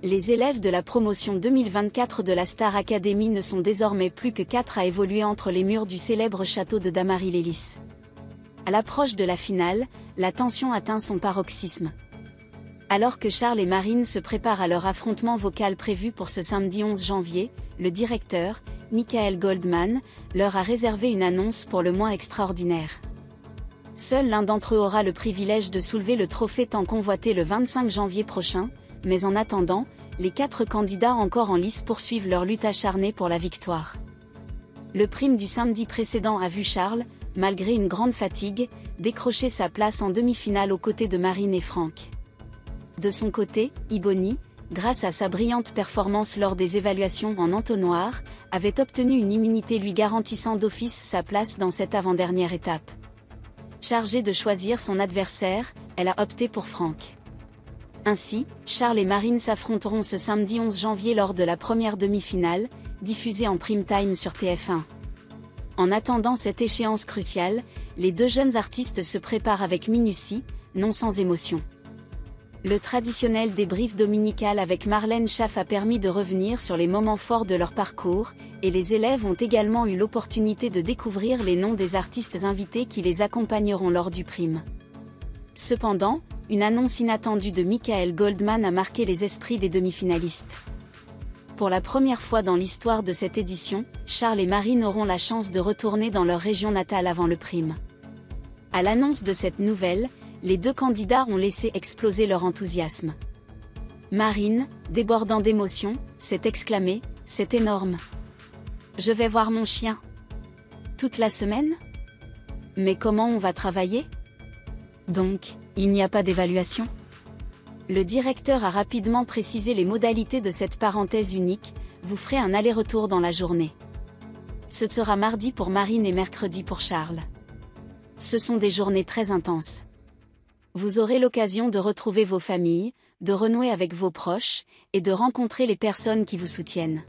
Les élèves de la promotion 2024 de la Star Academy ne sont désormais plus que 4 à évoluer entre les murs du célèbre château de Damary-Lélis. À l'approche de la finale, la tension atteint son paroxysme. Alors que Charles et Marine se préparent à leur affrontement vocal prévu pour ce samedi 11 janvier, le directeur, Michael Goldman, leur a réservé une annonce pour le moins extraordinaire. Seul l'un d'entre eux aura le privilège de soulever le trophée tant convoité le 25 janvier prochain, mais en attendant, les 4 candidats encore en lice poursuivent leur lutte acharnée pour la victoire. Le prime du samedi précédent a vu Charles, malgré une grande fatigue, décrocher sa place en demi-finale aux côtés de Marine et Franck. De son côté, Ibony, grâce à sa brillante performance lors des évaluations en entonnoir, avait obtenu une immunité lui garantissant d'office sa place dans cette avant-dernière étape. Chargée de choisir son adversaire, elle a opté pour Franck. Ainsi, Charles et Marine s'affronteront ce samedi 11 janvier lors de la première demi-finale, diffusée en prime time sur TF1. En attendant cette échéance cruciale, les 2 jeunes artistes se préparent avec minutie, non sans émotion. Le traditionnel débrief dominical avec Marlène Schaff a permis de revenir sur les moments forts de leur parcours, et les élèves ont également eu l'opportunité de découvrir les noms des artistes invités qui les accompagneront lors du prime. Cependant, une annonce inattendue de Michael Goldman a marqué les esprits des demi-finalistes. Pour la première fois dans l'histoire de cette édition, Charles et Marine auront la chance de retourner dans leur région natale avant le prime. À l'annonce de cette nouvelle, les 2 candidats ont laissé exploser leur enthousiasme. Marine, débordant d'émotion, s'est exclamée « C'est énorme. Je vais voir mon chien. Toute la semaine ? Mais comment on va travailler ? Donc, il n'y a pas d'évaluation ? » Le directeur a rapidement précisé les modalités de cette parenthèse unique, vous ferez un aller-retour dans la journée. Ce sera mardi pour Marine et mercredi pour Charles. Ce sont des journées très intenses. Vous aurez l'occasion de retrouver vos familles, de renouer avec vos proches, et de rencontrer les personnes qui vous soutiennent.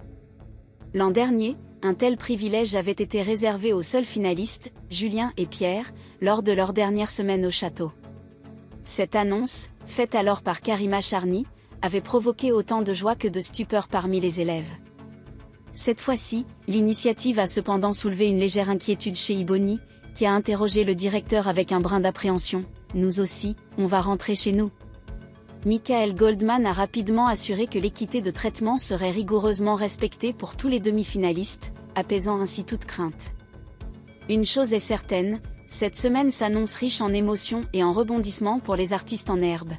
L'an dernier, un tel privilège avait été réservé aux seuls finalistes, Julien et Pierre, lors de leur dernière semaine au château. Cette annonce, faite alors par Karima Charny, avait provoqué autant de joie que de stupeur parmi les élèves. Cette fois-ci, l'initiative a cependant soulevé une légère inquiétude chez Ibony, qui a interrogé le directeur avec un brin d'appréhension. « Nous aussi, on va rentrer chez nous ?» Michael Goldman a rapidement assuré que l'équité de traitement serait rigoureusement respectée pour tous les demi-finalistes, apaisant ainsi toute crainte. Une chose est certaine, cette semaine s'annonce riche en émotions et en rebondissements pour les artistes en herbe.